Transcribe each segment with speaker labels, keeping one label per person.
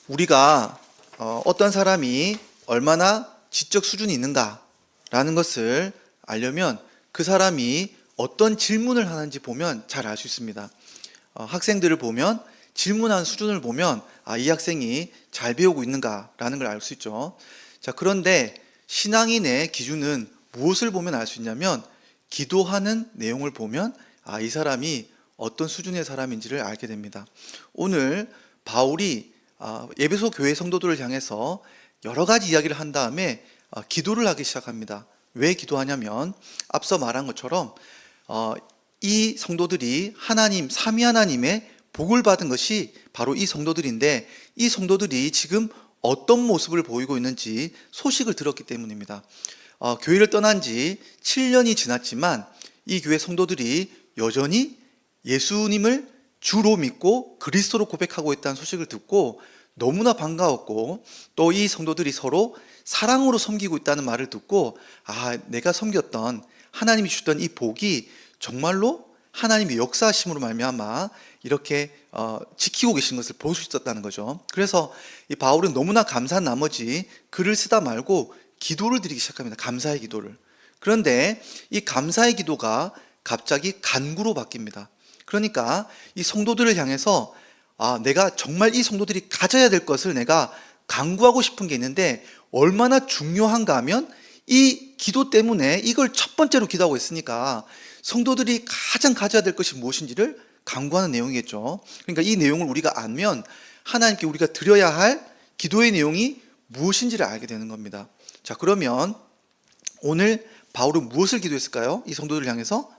Speaker 1: 우리가 어떤 사람이 얼마나 지적 수준이 있는가라는 것을 알려면 그 사람이 어떤 질문을 하는지 보면 잘 알 수 있습니다. 학생들을 보면 질문하는 수준을 보면 이 학생이 잘 배우고 있는가라는 걸 알 수 있죠. 자, 그런데 신앙인의 기준은 무엇을 보면 알 수 있냐면 기도하는 내용을 보면 이 사람이 어떤 수준의 사람인지를 알게 됩니다. 오늘 바울이 에베소 교회 성도들을 향해서 여러 가지 이야기를 한 다음에 기도를 하기 시작합니다. 왜 기도하냐면 앞서 말한 것처럼 이 성도들이 하나님, 삼위 하나님의 복을 받은 것이 바로 이 성도들인데 이 성도들이 지금 어떤 모습을 보이고 있는지 소식을 들었기 때문입니다. 교회를 떠난 지 7년이 지났지만 이 교회 성도들이 여전히 예수님을 주로 믿고 그리스도로 고백하고 있다는 소식을 듣고 너무나 반가웠고 또 이 성도들이 서로 사랑으로 섬기고 있다는 말을 듣고 내가 섬겼던 하나님이 주셨던 이 복이 정말로 하나님의 역사하심으로 말미암아 이렇게 지키고 계신 것을 볼 수 있었다는 거죠. 그래서 이 바울은 너무나 감사한 나머지 글을 쓰다 말고 기도를 드리기 시작합니다. 감사의 기도를. 그런데 이 감사의 기도가 갑자기 간구로 바뀝니다. 그러니까 이 성도들을 향해서 내가 정말 이 성도들이 가져야 될 것을 내가 간구하고 싶은 게 있는데 얼마나 중요한가 하면 이 기도 때문에 이걸 첫 번째로 기도하고 있으니까 성도들이 가장 가져야 될 것이 무엇인지를 간구하는 내용이겠죠. 그러니까 이 내용을 우리가 알면 하나님께 우리가 드려야 할 기도의 내용이 무엇인지를 알게 되는 겁니다. 자, 그러면 오늘 바울은 무엇을 기도했을까요? 이 성도들을 향해서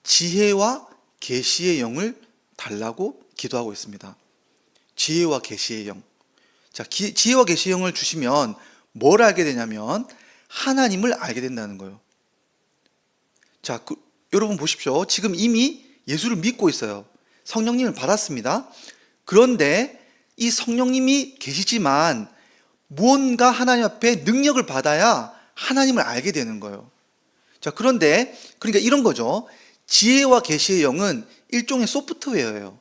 Speaker 1: 지혜와 계시의 영을 달라고 기도하고 있습니다. 지혜와 계시의 영. 자, 지혜와 계시의 영을 주시면 뭘 알게 되냐면 하나님을 알게 된다는 거예요. 자, 여러분 보십시오. 지금 이미 예수를 믿고 있어요. 성령님을 받았습니다. 그런데 이 성령님이 계시지만 무언가 하나님 앞에 능력을 받아야 하나님을 알게 되는 거예요. 자, 그런데 그러니까 이런 거죠. 지혜와 계시의 영은 일종의 소프트웨어예요.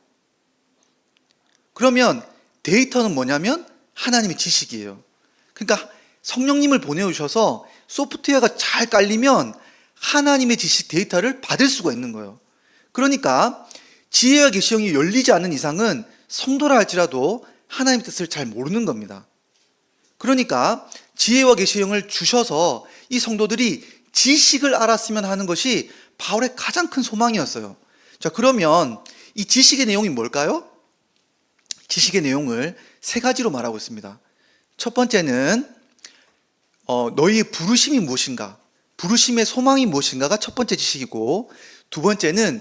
Speaker 1: 그러면 데이터는 뭐냐면 하나님의 지식이에요. 그러니까 성령님을 보내주셔서 소프트웨어가 잘 깔리면 하나님의 지식 데이터를 받을 수가 있는 거예요. 그러니까 지혜와 계시의 영이 열리지 않는 이상은 성도라 할지라도 하나님의 뜻을 잘 모르는 겁니다. 그러니까 지혜와 계시의 영을 주셔서 이 성도들이 지식을 알았으면 하는 것이 바울의 가장 큰 소망이었어요. 자, 그러면 이 지식의 내용이 뭘까요? 지식의 내용을 세 가지로 말하고 있습니다. 첫 번째는 너희의 부르심이 무엇인가, 부르심의 소망이 무엇인가가 첫 번째 지식이고, 두 번째는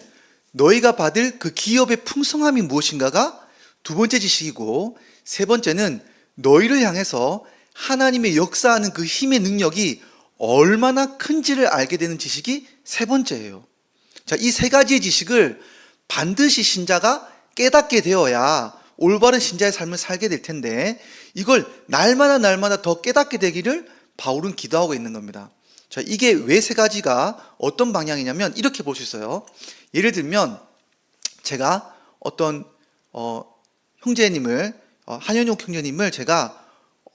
Speaker 1: 너희가 받을 그 기업의 풍성함이 무엇인가가 두 번째 지식이고, 세 번째는 너희를 향해서 하나님의 역사하는 그 힘의 능력이 얼마나 큰지를 알게 되는 지식이 세 번째예요. 자, 이 세 가지의 지식을 반드시 신자가 깨닫게 되어야 올바른 신자의 삶을 살게 될 텐데 이걸 날마다 더 깨닫게 되기를 바울은 기도하고 있는 겁니다. 자, 이게 왜 세 가지가 어떤 방향이냐면 이렇게 볼 수 있어요. 예를 들면 제가 어떤 형제님을 한현용 형제님을 제가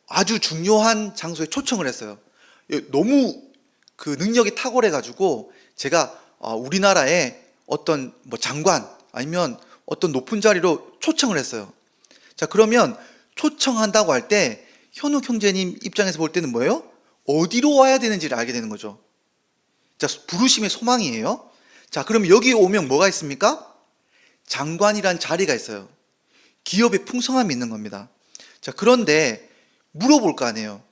Speaker 1: 아주 중요한 장소에 초청을 했어요. 너무 그 능력이 탁월해 가지고 제가 우리나라의 어떤 장관 아니면 어떤 높은 자리로 초청을 했어요. 자, 그러면 초청한다고 할 때 현욱 형제님 입장에서 볼 때는 뭐예요? 어디로 와야 되는지를 알게 되는 거죠. 자, 부르심의 소망이에요. 자, 그럼 여기 오면 뭐가 있습니까? 장관이란 자리가 있어요. 기업의 풍성함이 있는 겁니다. 자, 그런데 물어볼 거 아니에요.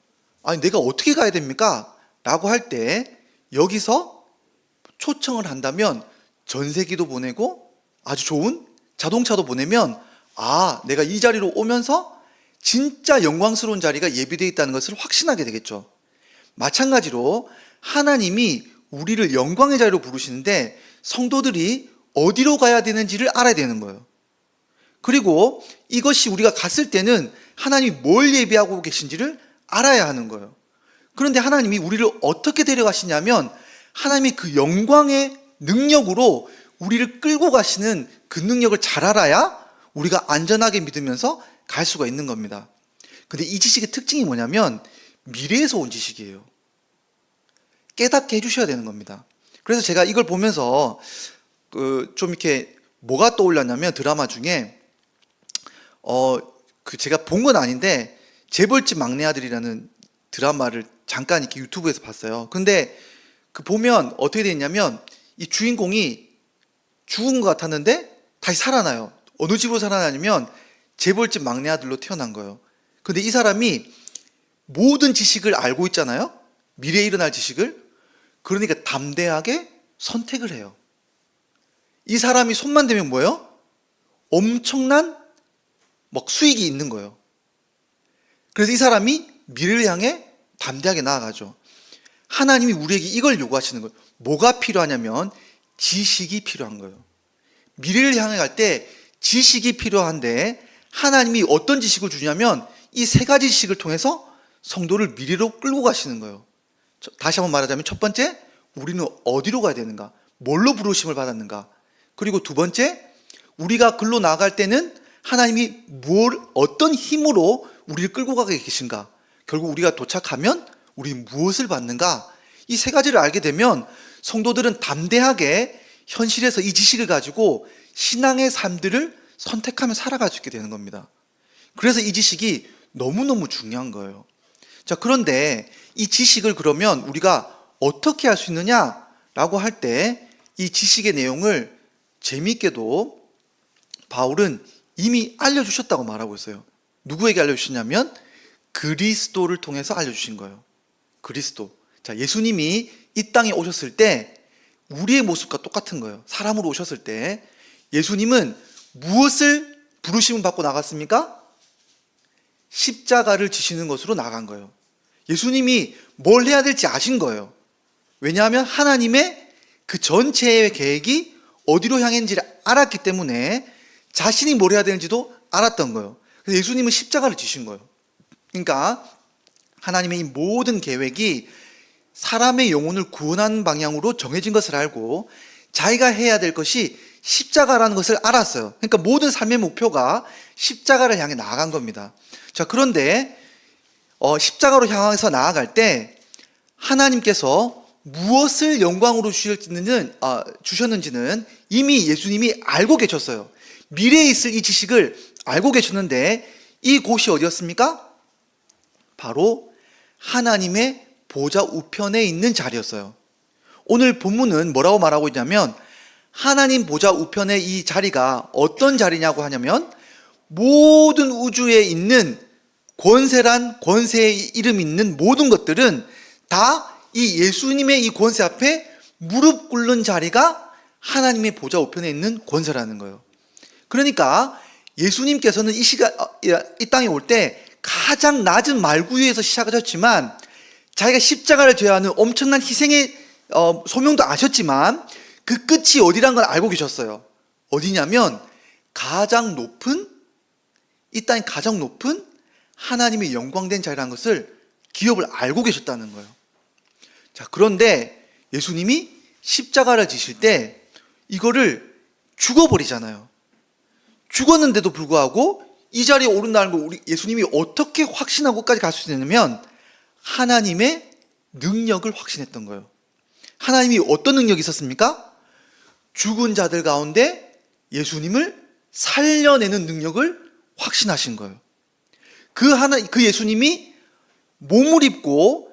Speaker 1: 아니, 내가 어떻게 가야 됩니까? 라고 할 때 여기서 초청을 한다면 전세기도 보내고 아주 좋은 자동차도 보내면 내가 이 자리로 오면서 진짜 영광스러운 자리가 예비되어 있다는 것을 확신하게 되겠죠. 마찬가지로 하나님이 우리를 영광의 자리로 부르시는데 성도들이 어디로 가야 되는지를 알아야 되는 거예요. 그리고 이것이 우리가 갔을 때는 하나님이 뭘 예비하고 계신지를 알아야 하는 거예요. 그런데 하나님이 우리를 어떻게 데려가시냐면 하나님이 그 영광의 능력으로 우리를 끌고 가시는 그 능력을 잘 알아야 우리가 안전하게 믿으면서 갈 수가 있는 겁니다. 근데 이 지식의 특징이 뭐냐면 미래에서 온 지식이에요. 깨닫게 해주셔야 되는 겁니다. 그래서 제가 이걸 보면서 좀 이렇게 뭐가 떠올랐냐면 드라마 중에 제가 본 건 아닌데 재벌집 막내 아들이라는 드라마를 잠깐 이렇게 유튜브에서 봤어요. 근데 그 보면 어떻게 돼 있냐면 이 주인공이 죽은 것 같았는데 다시 살아나요. 어느 집으로 살아나냐면 재벌집 막내 아들로 태어난 거예요. 근데 이 사람이 모든 지식을 알고 있잖아요. 미래에 일어날 지식을. 그러니까 담대하게 선택을 해요. 이 사람이 손만 대면 뭐예요? 엄청난 수익이 있는 거예요. 그래서 이 사람이 미래를 향해 담대하게 나아가죠. 하나님이 우리에게 이걸 요구하시는 거예요. 뭐가 필요하냐면 지식이 필요한 거예요. 미래를 향해 갈 때 지식이 필요한데 하나님이 어떤 지식을 주냐면 이 세 가지 지식을 통해서 성도를 미래로 끌고 가시는 거예요. 다시 한번 말하자면 첫 번째, 우리는 어디로 가야 되는가? 뭘로 부르심을 받았는가? 그리고 두 번째, 우리가 글로 나아갈 때는 하나님이 어떤 힘으로 우리를 끌고 가게 계신가? 결국 우리가 도착하면 우리 무엇을 받는가? 이 세 가지를 알게 되면 성도들은 담대하게 현실에서 이 지식을 가지고 신앙의 삶들을 선택하며 살아갈 수 있게 되는 겁니다. 그래서 이 지식이 너무너무 중요한 거예요. 자, 그런데 이 지식을 그러면 우리가 어떻게 할 수 있느냐라고 할 때 이 지식의 내용을 재미있게도 바울은 이미 알려주셨다고 말하고 있어요. 누구에게 알려주셨냐면 그리스도를 통해서 알려주신 거예요. 그리스도. 자, 예수님이 이 땅에 오셨을 때 우리의 모습과 똑같은 거예요. 사람으로 오셨을 때 예수님은 무엇을 부르심을 받고 나갔습니까? 십자가를 지시는 것으로 나간 거예요. 예수님이 뭘 해야 될지 아신 거예요. 왜냐하면 하나님의 그 전체의 계획이 어디로 향했는지를 알았기 때문에 자신이 뭘 해야 되는지도 알았던 거예요. 그래서 예수님은 십자가를 지신 거예요. 그러니까 하나님의 이 모든 계획이 사람의 영혼을 구원하는 방향으로 정해진 것을 알고 자기가 해야 될 것이 십자가라는 것을 알았어요. 그러니까 모든 삶의 목표가 십자가를 향해 나아간 겁니다. 자, 그런데 십자가로 향해서 나아갈 때 하나님께서 무엇을 영광으로 주셨는지는 이미 예수님이 알고 계셨어요. 미래에 있을 이 지식을 알고 계셨는데 이 곳이 어디였습니까? 바로 하나님의 보좌 우편에 있는 자리였어요. 오늘 본문은 뭐라고 말하고 있냐면 하나님 보좌 우편의 이 자리가 어떤 자리냐고 하냐면 모든 우주에 있는 권세의 이름 있는 모든 것들은 다 이 예수님의 이 권세 앞에 무릎 꿇는 자리가 하나님의 보좌 우편에 있는 권세라는 거예요. 그러니까 예수님께서는 이 땅에 올 때 가장 낮은 말구유에서 시작하셨지만 자기가 십자가를 져야 하는 엄청난 희생의 소명도 아셨지만 그 끝이 어디란 걸 알고 계셨어요. 어디냐면 이 땅의 가장 높은 하나님의 영광된 자리라는 것을 기업을 알고 계셨다는 거예요. 자, 그런데 예수님이 십자가를 지실 때 이거를 죽어버리잖아요. 죽었는데도 불구하고 이 자리에 오른다는 걸 예수님이 어떻게 확신하고까지 갈 수 있냐면 하나님의 능력을 확신했던 거예요. 하나님이 어떤 능력이 있었습니까? 죽은 자들 가운데 예수님을 살려내는 능력을 확신하신 거예요. 그 예수님이 몸을 입고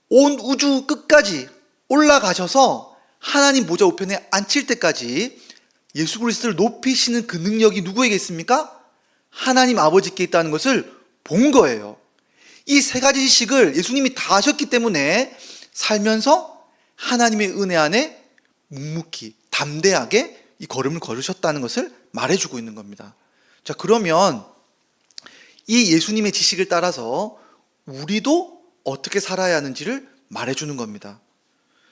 Speaker 1: 온 우주 끝까지 올라가셔서 하나님 보좌 우편에 앉힐 때까지 예수 그리스도를 높이시는 그 능력이 누구에게 있습니까? 하나님 아버지께 있다는 것을 본 거예요. 이 세 가지 지식을 예수님이 다 하셨기 때문에 살면서 하나님의 은혜 안에 묵묵히 담대하게 이 걸음을 걸으셨다는 것을 말해주고 있는 겁니다. 자, 그러면 이 예수님의 지식을 따라서 우리도 어떻게 살아야 하는지를 말해주는 겁니다.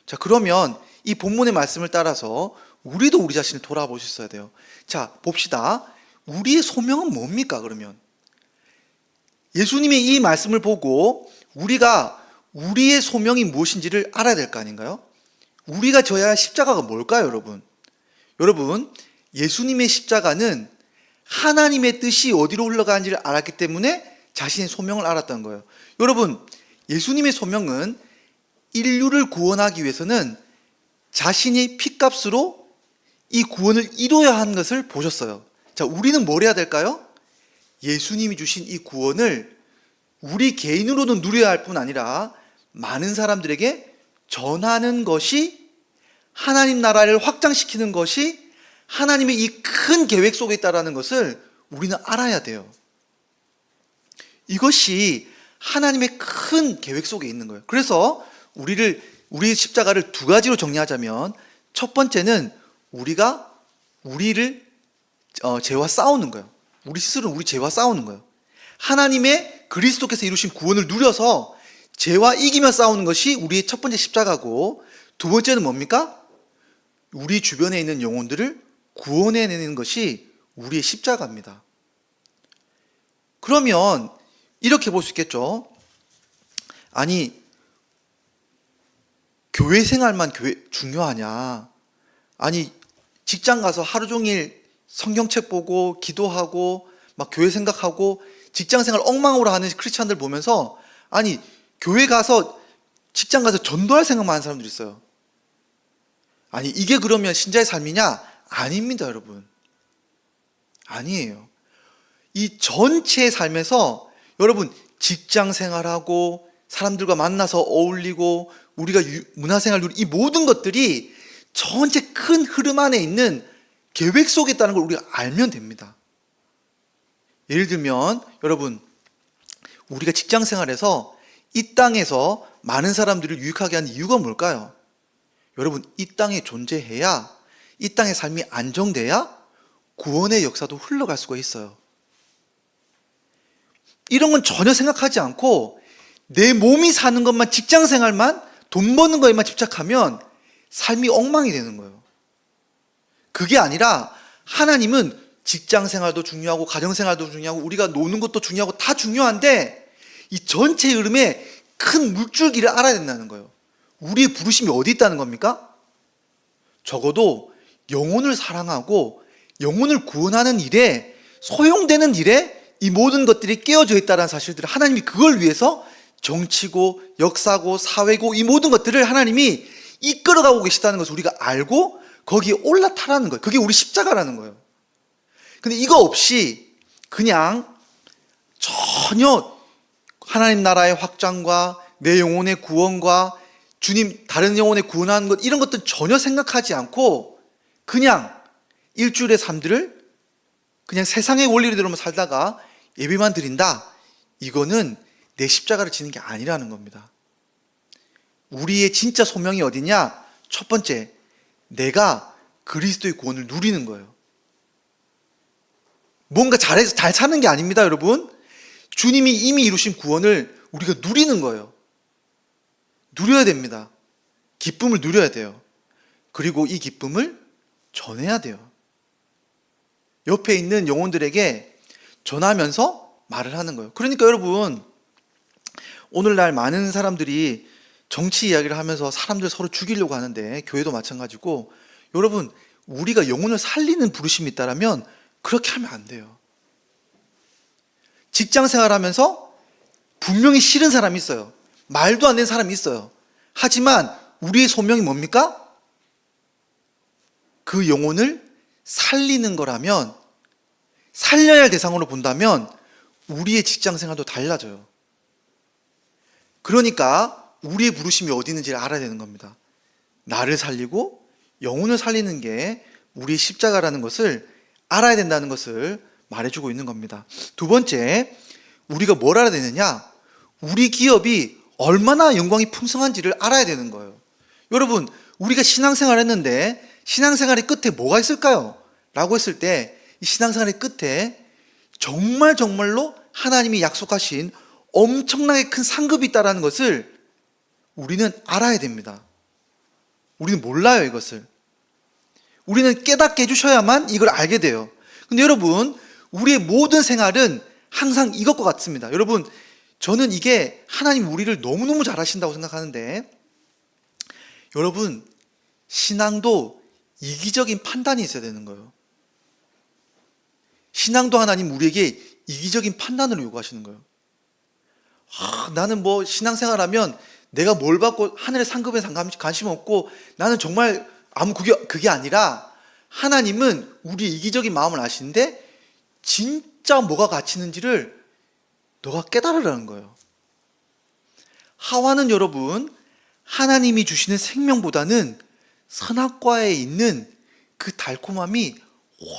Speaker 1: 자, 그러면 이 본문의 말씀을 따라서 우리도 우리 자신을 돌아볼 수 있어야 돼요. 자, 봅시다. 우리의 소명은 뭡니까, 그러면? 예수님의 이 말씀을 보고 우리가 우리의 소명이 무엇인지를 알아야 될 거 아닌가요? 우리가 져야 할 십자가가 뭘까요, 여러분? 여러분, 예수님의 십자가는 하나님의 뜻이 어디로 흘러가는지를 알았기 때문에 자신의 소명을 알았던 거예요. 여러분, 예수님의 소명은 인류를 구원하기 위해서는 자신이 피값으로 이 구원을 이루어야 하는 것을 보셨어요. 자, 우리는 뭘 해야 될까요? 예수님이 주신 이 구원을 우리 개인으로는 누려야 할 뿐 아니라 많은 사람들에게 전하는 것이, 하나님 나라를 확장시키는 것이 하나님의 이 큰 계획 속에 있다는 것을 우리는 알아야 돼요. 이것이 하나님의 큰 계획 속에 있는 거예요. 그래서 우리 십자가를 두 가지로 정리하자면, 첫 번째는 우리가 우리를 죄와 싸우는 거예요. 우리 스스로는 우리 죄와 싸우는 거예요. 하나님의 그리스도께서 이루신 구원을 누려서 죄와 이기며 싸우는 것이 우리의 첫 번째 십자가고, 두 번째는 뭡니까? 우리 주변에 있는 영혼들을 구원해내는 것이 우리의 십자가입니다. 그러면 이렇게 볼 수 있겠죠. 아니, 교회 생활만 중요하냐? 아니, 직장 가서 하루 종일 성경책 보고 기도하고 막 교회 생각하고 직장 생활 엉망으로 하는 크리스찬들 보면서, 아니, 교회 가서 직장 가서 전도할 생각만 하는 사람들이 있어요. 아니, 이게 그러면 신자의 삶이냐? 아닙니다, 여러분. 아니에요. 이 전체의 삶에서 여러분, 직장 생활하고 사람들과 만나서 어울리고 우리가 문화생활 누리는 이 모든 것들이 전체 큰 흐름 안에 있는 계획 속에 있다는 걸 우리가 알면 됩니다. 예를 들면 여러분, 우리가 직장 생활에서 이 땅에서 많은 사람들을 유익하게 하는 이유가 뭘까요? 여러분, 이 땅에 존재해야, 이 땅의 삶이 안정돼야 구원의 역사도 흘러갈 수가 있어요. 이런 건 전혀 생각하지 않고 내 몸이 사는 것만, 직장 생활만, 돈 버는 거에만 집착하면 삶이 엉망이 되는 거예요. 그게 아니라 하나님은 직장 생활도 중요하고 가정 생활도 중요하고 우리가 노는 것도 중요하고 다 중요한데, 이 전체 흐름에 큰 물줄기를 알아야 된다는 거예요. 우리의 부르심이 어디 있다는 겁니까? 적어도 영혼을 사랑하고 영혼을 구원하는 일에, 소용되는 일에 이 모든 것들이 깨어져 있다는 사실들을, 하나님이 그걸 위해서 정치고 역사고 사회고 이 모든 것들을 하나님이 이끌어가고 계시다는 것을 우리가 알고 거기에 올라타라는 거예요. 그게 우리 십자가라는 거예요. 근데 이거 없이 그냥 전혀 하나님 나라의 확장과 내 영혼의 구원과 주님 다른 영혼의 구원하는 것, 이런 것들 전혀 생각하지 않고 그냥 일주일의 삶들을 그냥 세상의 원리대로만 살다가 예배만 드린다, 이거는 내 십자가를 지는 게 아니라는 겁니다. 우리의 진짜 소명이 어디냐? 첫 번째, 내가 그리스도의 구원을 누리는 거예요. 뭔가 잘 사는 게 아닙니다, 여러분. 주님이 이미 이루신 구원을 우리가 누리는 거예요. 누려야 됩니다. 기쁨을 누려야 돼요. 그리고 이 기쁨을 전해야 돼요. 옆에 있는 영혼들에게 전하면서 말을 하는 거예요. 그러니까 여러분, 오늘날 많은 사람들이 정치 이야기를 하면서 사람들 서로 죽이려고 하는데, 교회도 마찬가지고, 여러분, 우리가 영혼을 살리는 부르심이 있다면 그렇게 하면 안 돼요. 직장 생활하면서 분명히 싫은 사람이 있어요. 말도 안 되는 사람이 있어요. 하지만 우리의 소명이 뭡니까? 그 영혼을 살리는 거라면, 살려야 할 대상으로 본다면 우리의 직장 생활도 달라져요. 그러니까 우리의 부르심이 어디 있는지를 알아야 되는 겁니다. 나를 살리고 영혼을 살리는 게 우리의 십자가라는 것을 알아야 된다는 것을 말해주고 있는 겁니다. 두 번째, 우리가 뭘 알아야 되느냐? 우리 기업이 얼마나 영광이 풍성한지를 알아야 되는 거예요. 여러분, 우리가 신앙생활을 했는데 신앙생활의 끝에 뭐가 있을까요? 라고 했을 때, 이 신앙생활의 끝에 정말로 하나님이 약속하신 엄청나게 큰 상급이 있다는 것을 우리는 알아야 됩니다. 우리는 몰라요, 이것을. 우리는 깨닫게 해주셔야만 이걸 알게 돼요. 근데 여러분, 우리의 모든 생활은 항상 이것과 같습니다. 여러분, 저는 이게 하나님 우리를 너무너무 잘하신다고 생각하는데, 여러분, 신앙도 이기적인 판단이 있어야 되는 거예요. 신앙도 하나님 우리에게 이기적인 판단을 요구하시는 거예요. 나는 뭐 신앙생활하면 내가 뭘 받고 하늘의 상급에 관심 없고 나는 정말 아무 그게 아니라 하나님은 우리의 이기적인 마음을 아시는데 진짜 뭐가 가치 있는지를 너가 깨달으라는 거예요. 하와는 여러분 하나님이 주시는 생명보다는 선악과에 있는 그 달콤함이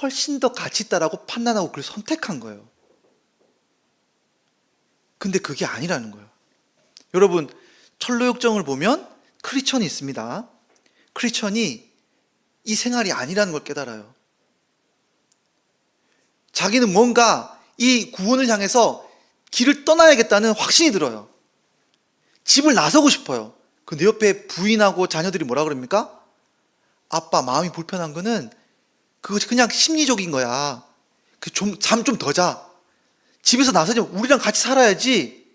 Speaker 1: 훨씬 더 가치 있다라고 판단하고 그걸 선택한 거예요. 근데 그게 아니라는 거예요. 여러분 철로역정을 보면 크리스천이 있습니다. 크리스천이 이 생활이 아니라는 걸 깨달아요. 자기는 뭔가 이 구원을 향해서 길을 떠나야겠다는 확신이 들어요. 집을 나서고 싶어요. 근데 옆에 부인하고 자녀들이 뭐라 그럽니까? 아빠 마음이 불편한 거는 그것이 그냥 심리적인 거야. 잠 좀 더 자. 집에서 나서지 우리랑 같이 살아야지.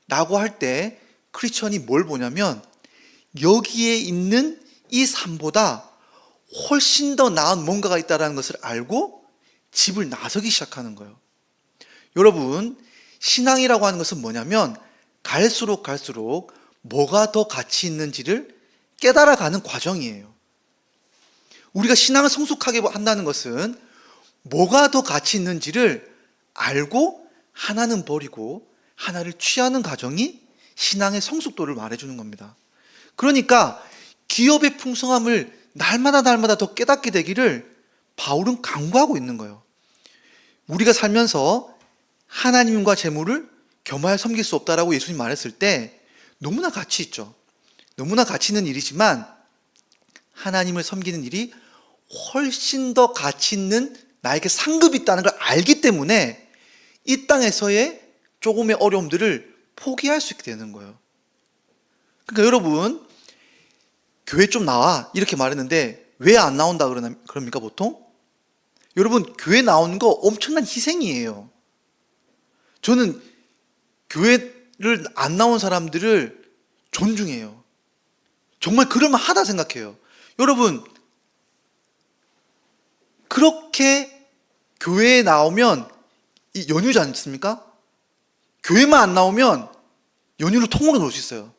Speaker 1: 라고 할 때 크리스천이 뭘 보냐면 여기에 있는 이 삶보다 훨씬 더 나은 뭔가가 있다는 것을 알고 집을 나서기 시작하는 거예요. 여러분 신앙이라고 하는 것은 뭐냐면 갈수록 뭐가 더 가치 있는지를 깨달아가는 과정이에요. 우리가 신앙을 성숙하게 한다는 것은 뭐가 더 가치 있는지를 알고 하나는 버리고 하나를 취하는 과정이 신앙의 성숙도를 말해주는 겁니다. 그러니까 기업의 풍성함을 날마다 더 깨닫게 되기를 바울은 강구하고 있는 거예요. 우리가 살면서 하나님과 재물을 겸하여 섬길 수 없다라고 예수님 말했을 때 너무나 가치 있죠. 너무나 가치 있는 일이지만 하나님을 섬기는 일이 훨씬 더 가치 있는 나에게 상급이 있다는 걸 알기 때문에 이 땅에서의 조금의 어려움들을 포기할 수 있게 되는 거예요. 그러니까 여러분 교회 좀 나와 이렇게 말했는데 왜 안 나온다 그럽니까 보통? 여러분 교회 나오는 거 엄청난 희생이에요. 저는 교회를 안 나온 사람들을 존중해요. 정말 그럴만하다 생각해요. 여러분 그렇게 교회에 나오면 이 연휴지 않습니까? 교회만 안 나오면 연휴를 통으로 놀 수 있어요.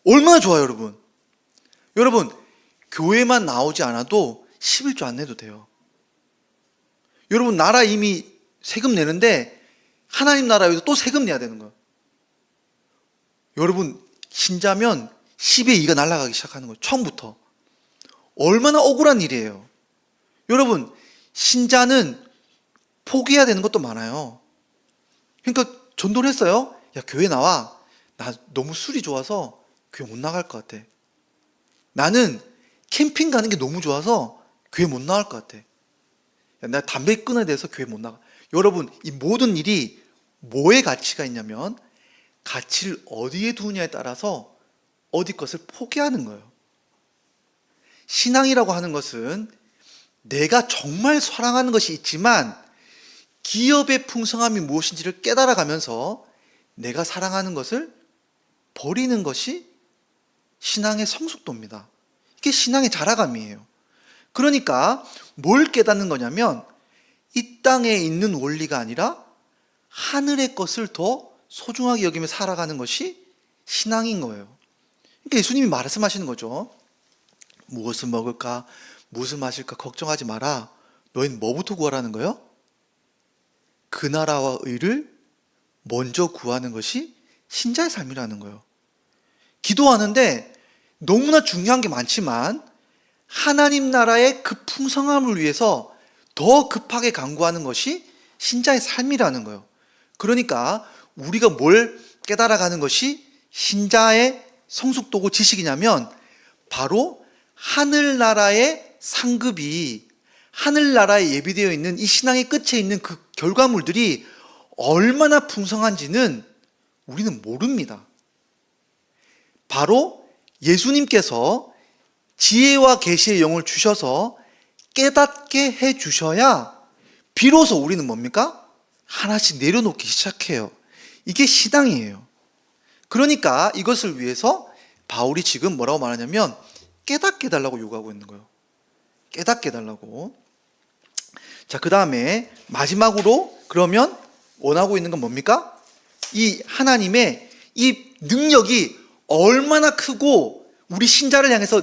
Speaker 1: 얼마나 좋아요 여러분. 여러분 교회만 나오지 않아도 11조 안 내도 돼요. 여러분 나라 이미 세금 내는데 하나님 나라에서 또 세금 내야 되는 거예요. 여러분 신자면 10의 2가 날아가기 시작하는 거예요. 처음부터. 얼마나 억울한 일이에요. 여러분 신자는 포기해야 되는 것도 많아요. 그러니까 전도를 했어요. 야 교회 나와. 나 너무 술이 좋아서 교회 못 나갈 것 같아. 나는 캠핑 가는 게 너무 좋아서 교회 못 나갈 것 같아. 야, 나 담배 끊어야 돼서 교회 못 나가. 여러분 이 모든 일이 뭐에 가치가 있냐면 가치를 어디에 두느냐에 따라서 어디 것을 포기하는 거예요. 신앙이라고 하는 것은 내가 정말 사랑하는 것이 있지만 기업의 풍성함이 무엇인지를 깨달아가면서 내가 사랑하는 것을 버리는 것이 신앙의 성숙도입니다. 이게 신앙의 자라감이에요. 그러니까 뭘 깨닫는 거냐면 이 땅에 있는 원리가 아니라 하늘의 것을 더 소중하게 여기며 살아가는 것이 신앙인 거예요. 그러니까 예수님이 말씀하시는 거죠. 무엇을 먹을까, 무엇을 마실까 걱정하지 마라. 너희는 뭐부터 구하라는 거예요? 그 나라와 의를 먼저 구하는 것이 신자의 삶이라는 거예요. 기도하는데 너무나 중요한 게 많지만 하나님 나라의 그 풍성함을 위해서 더 급하게 간구하는 것이 신자의 삶이라는 거예요. 그러니까 우리가 뭘 깨달아가는 것이 신자의 성숙도고 지식이냐면 바로 하늘나라의 상급이 하늘나라에 예비되어 있는 이 신앙의 끝에 있는 그 결과물들이 얼마나 풍성한지는 우리는 모릅니다. 바로 예수님께서 지혜와 계시의 영을 주셔서 깨닫게 해 주셔야 비로소 우리는 뭡니까? 하나씩 내려놓기 시작해요. 이게 신앙이에요. 그러니까 이것을 위해서 바울이 지금 뭐라고 말하냐면 깨닫게 해달라고 요구하고 있는 거예요. 깨닫게 해달라고. 자, 그 다음에 마지막으로 그러면 원하고 있는 건 뭡니까? 이 하나님의 이 능력이 얼마나 크고 우리 신자를 향해서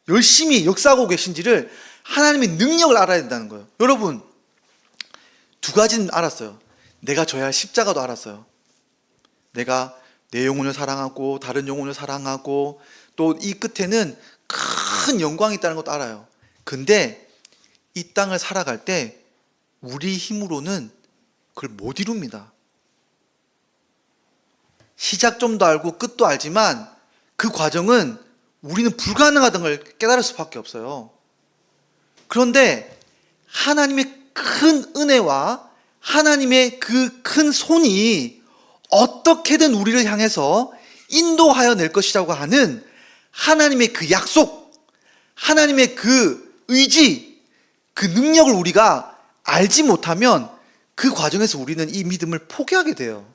Speaker 1: 열심히 역사하고 계신지를 하나님의 능력을 알아야 된다는 거예요. 여러분, 두 가지는 알았어요. 내가 져야 할 십자가도 알았어요. 내가 내 영혼을 사랑하고 다른 영혼을 사랑하고 또 이 끝에는 큰 영광이 있다는 것도 알아요. 근데 이 땅을 살아갈 때 우리 힘으로는 그걸 못 이룹니다. 시작점도 알고 끝도 알지만 그 과정은 우리는 불가능하다는 걸 깨달을 수밖에 없어요. 그런데 하나님의 큰 은혜와 하나님의 그 큰 손이 어떻게든 우리를 향해서 인도하여 낼 것이라고 하는 하나님의 그 약속, 하나님의 그 의지, 그 능력을 우리가 알지 못하면 그 과정에서 우리는 이 믿음을 포기하게 돼요.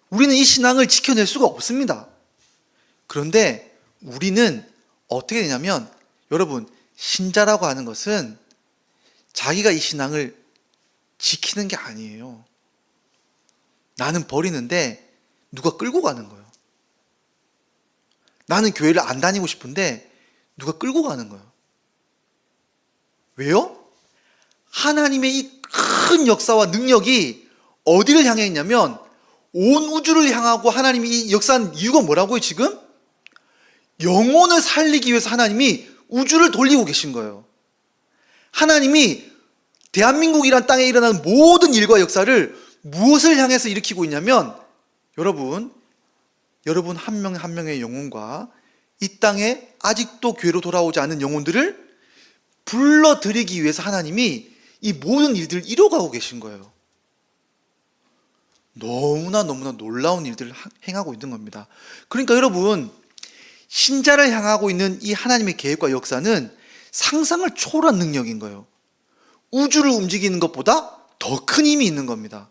Speaker 1: 우리는 이 신앙을 지켜낼 수가 없습니다. 그런데 우리는 어떻게 되냐면, 여러분, 신자라고 하는 것은 자기가 이 신앙을 지키는 게 아니에요. 나는 버리는데 누가 끌고 가는 거예요. 나는 교회를 안 다니고 싶은데 누가 끌고 가는 거예요. 왜요? 하나님의 이 큰 역사와 능력이 어디를 향해 있냐면 온 우주를 향하고 하나님이 이 역사한 이유가 뭐라고요, 지금? 영혼을 살리기 위해서 하나님이 우주를 돌리고 계신 거예요. 하나님이 대한민국이란 땅에 일어나는 모든 일과 역사를 무엇을 향해서 일으키고 있냐면, 여러분 한 명 한 명의 영혼과 이 땅에 아직도 교회로 돌아오지 않은 영혼들을 불러들이기 위해서 하나님이 이 모든 일들을 이뤄가고 계신 거예요. 너무나 놀라운 일들을 행하고 있는 겁니다. 그러니까 여러분, 신자를 향하고 있는 이 하나님의 계획과 역사는 상상을 초월한 능력인 거예요. 우주를 움직이는 것보다 더 큰 힘이 있는 겁니다.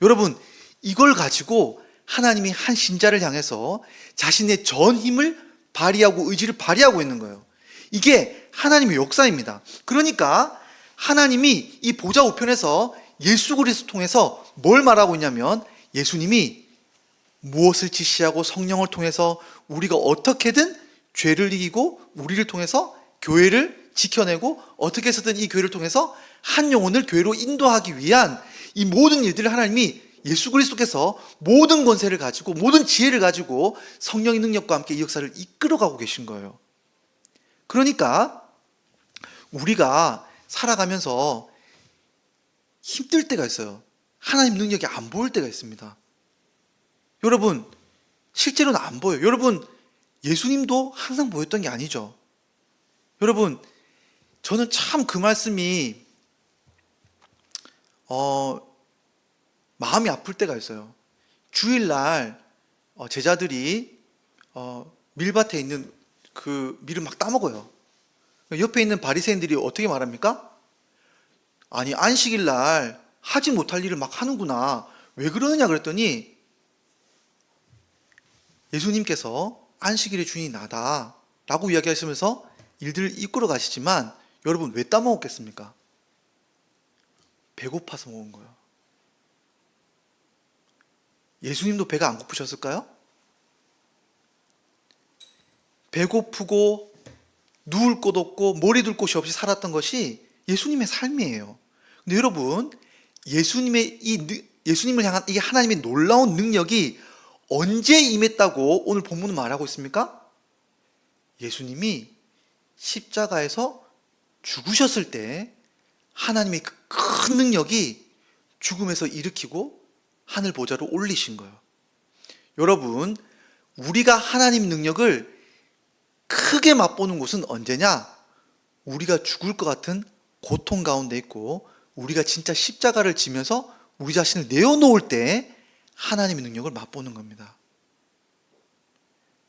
Speaker 1: 여러분, 이걸 가지고 하나님이 한 신자를 향해서 자신의 전 힘을 발휘하고 의지를 발휘하고 있는 거예요. 이게 하나님의 역사입니다. 그러니까 하나님이 이 보좌 우편에서 예수 그리스도 통해서 뭘 말하고 있냐면, 예수님이 무엇을 지시하고 성령을 통해서 우리가 어떻게든 죄를 이기고 우리를 통해서 교회를 지켜내고 어떻게 해서든 이 교회를 통해서 한 영혼을 교회로 인도하기 위한 이 모든 일들을 하나님이 예수 그리스도께서 모든 권세를 가지고 모든 지혜를 가지고 성령의 능력과 함께 이 역사를 이끌어가고 계신 거예요. 그러니까 우리가 살아가면서 힘들 때가 있어요. 하나님 능력이 안 보일 때가 있습니다. 여러분, 실제로는 안 보여요. 여러분, 예수님도 항상 보였던 게 아니죠. 여러분, 저는 참 그 말씀이 마음이 아플 때가 있어요. 주일날 제자들이 밀밭에 있는 그 밀을 막 따먹어요. 옆에 있는 바리새인들이 어떻게 말합니까? 아니, 안식일날 하지 못할 일을 막 하는구나. 왜 그러느냐 그랬더니, 예수님께서 안식일의 주인이 나다 라고 이야기하시면서 일들을 이끌어 가시지만, 여러분, 왜 따먹었겠습니까? 배고파서 먹은 거예요. 예수님도 배가 안 고프셨을까요? 배고프고 누울 곳 없고 머리 둘 곳이 없이 살았던 것이 예수님의 삶이에요. 근데 여러분, 예수님을 향한 이 하나님의 놀라운 능력이 언제 임했다고 오늘 본문은 말하고 있습니까? 예수님이 십자가에서 죽으셨을 때 하나님의 그 큰 능력이 죽음에서 일으키고 하늘 보좌로 올리신 거예요. 여러분, 우리가 하나님 능력을 크게 맛보는 곳은 언제냐? 우리가 죽을 것 같은 고통 가운데 있고 우리가 진짜 십자가를 지면서 우리 자신을 내어놓을 때 하나님의 능력을 맛보는 겁니다.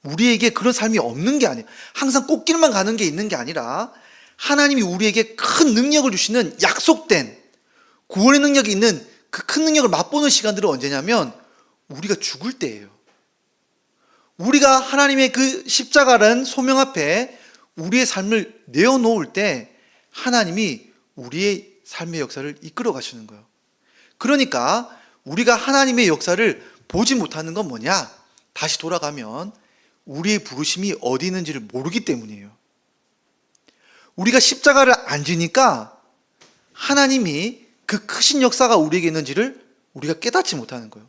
Speaker 1: 우리에게 그런 삶이 없는 게 아니에요. 항상 꽃길만 가는 게 있는 게 아니라 하나님이 우리에게 큰 능력을 주시는 약속된 구원의 능력이 있는 그 큰 능력을 맛보는 시간들은 언제냐면 우리가 죽을 때예요. 우리가 하나님의 그 십자가라는 소명 앞에 우리의 삶을 내어놓을 때 하나님이 우리의 삶의 역사를 이끌어 가시는 거예요. 그러니까 우리가 하나님의 역사를 보지 못하는 건 뭐냐? 다시 돌아가면 우리의 부르심이 어디 있는지를 모르기 때문이에요. 우리가 십자가를 안 지니까 하나님이 그 크신 역사가 우리에게 있는지를 우리가 깨닫지 못하는 거예요.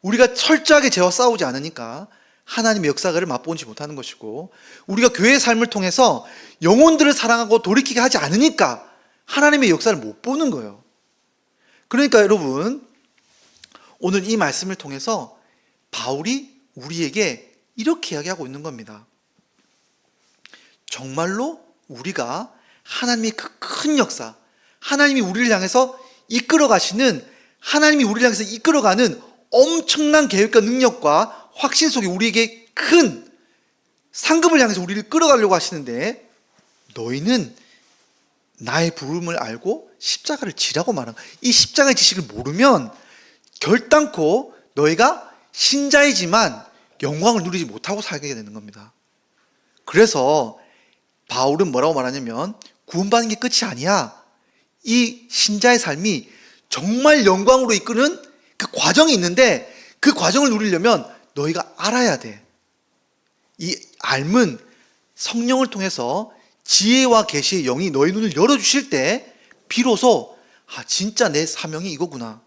Speaker 1: 우리가 철저하게 죄와 싸우지 않으니까 하나님의 역사를 맛보지 못하는 것이고, 우리가 교회의 삶을 통해서 영혼들을 사랑하고 돌이키게 하지 않으니까 하나님의 역사를 못 보는 거예요. 그러니까 여러분, 오늘 이 말씀을 통해서 바울이 우리에게 이렇게 이야기하고 있는 겁니다. 정말로 우리가 하나님의 그 큰 역사, 하나님이 우리를 향해서 이끌어 가시는, 하나님이 우리를 향해서 이끌어가는 엄청난 계획과 능력과 확신 속에 우리에게 큰 상급을 향해서 우리를 끌어가려고 하시는데, 너희는 나의 부름을 알고 십자가를 지라고 말한 거야. 이 십자가의 지식을 모르면 결단코 너희가 신자이지만 영광을 누리지 못하고 살게 되는 겁니다. 그래서 바울은 뭐라고 말하냐면, 구원받는 게 끝이 아니야. 이 신자의 삶이 정말 영광으로 이끄는 그 과정이 있는데, 그 과정을 누리려면 너희가 알아야 돼. 이 알문, 성령을 통해서 지혜와 계시의 영이 너희 눈을 열어주실 때 비로소 진짜 내 사명이 이거구나.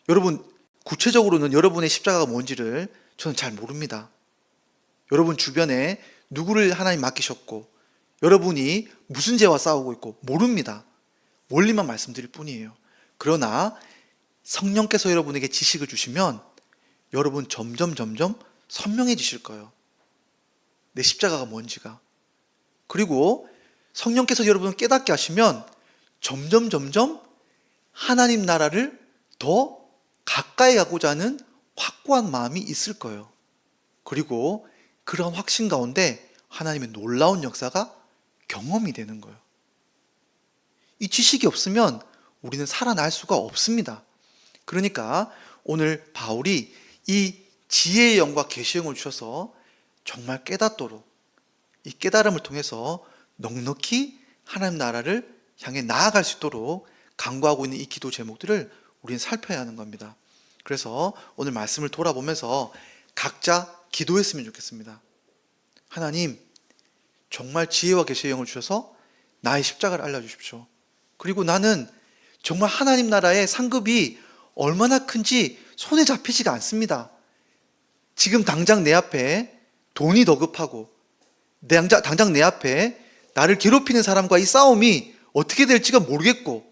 Speaker 1: 여러분, 구체적으로는 여러분의 십자가가 뭔지를 저는 잘 모릅니다. 여러분 주변에 누구를 하나님 맡기셨고 여러분이 무슨 죄와 싸우고 있고 모릅니다. 원리만 말씀드릴 뿐이에요. 그러나 성령께서 여러분에게 지식을 주시면 여러분 점점 선명해지실 거예요. 내 십자가가 뭔지가. 그리고 성령께서 여러분을 깨닫게 하시면 점점 하나님 나라를 더 가까이 가고자 하는 확고한 마음이 있을 거예요. 그리고 그런 확신 가운데 하나님의 놀라운 역사가 경험이 되는 거예요. 이 지식이 없으면 우리는 살아날 수가 없습니다. 그러니까 오늘 바울이 이 지혜의 영과 계시의 영을 주셔서 정말 깨닫도록, 이 깨달음을 통해서 넉넉히 하나님 나라를 향해 나아갈 수 있도록 간구하고 있는 이 기도 제목들을 우리는 살펴야 하는 겁니다. 그래서 오늘 말씀을 돌아보면서 각자 기도했으면 좋겠습니다. 하나님, 정말 지혜와 계시의 영을 주셔서 나의 십자가를 알려주십시오. 그리고 나는 정말 하나님 나라의 상급이 얼마나 큰지 손에 잡히지가 않습니다. 지금 당장 내 앞에 돈이 더 급하고 당장 내 앞에 나를 괴롭히는 사람과 이 싸움이 어떻게 될지가 모르겠고,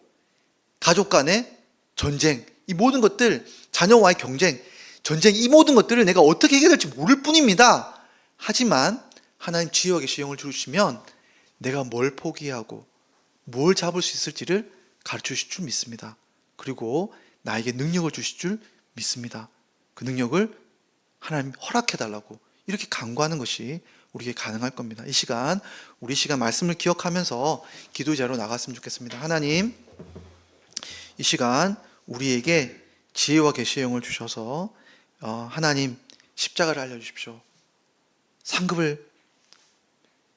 Speaker 1: 가족 간의 전쟁, 이 모든 것들, 자녀와의 경쟁, 전쟁, 이 모든 것들을 내가 어떻게 해결될지 모를 뿐입니다. 하지만 하나님 지혜와 계시의 영을 주시면 내가 뭘 포기하고 뭘 잡을 수 있을지를 가르쳐 주실 줄 믿습니다. 그리고 나에게 능력을 주실 줄 믿습니다. 그 능력을 하나님 허락해 달라고 이렇게 간구하는 것이 우리에게 가능할 겁니다. 이 시간, 우리 시간 말씀을 기억하면서 기도 자리로 나갔으면 좋겠습니다. 하나님, 이 시간 우리에게 지혜와 계시의 영을 주셔서 하나님 십자가를 알려주십시오. 상급을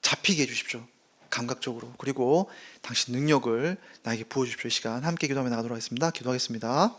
Speaker 1: 잡히게 해주십시오. 감각적으로. 그리고 당신 능력을 나에게 부어주십시오. 이 시간 함께 기도하며 나가도록 하겠습니다. 기도하겠습니다.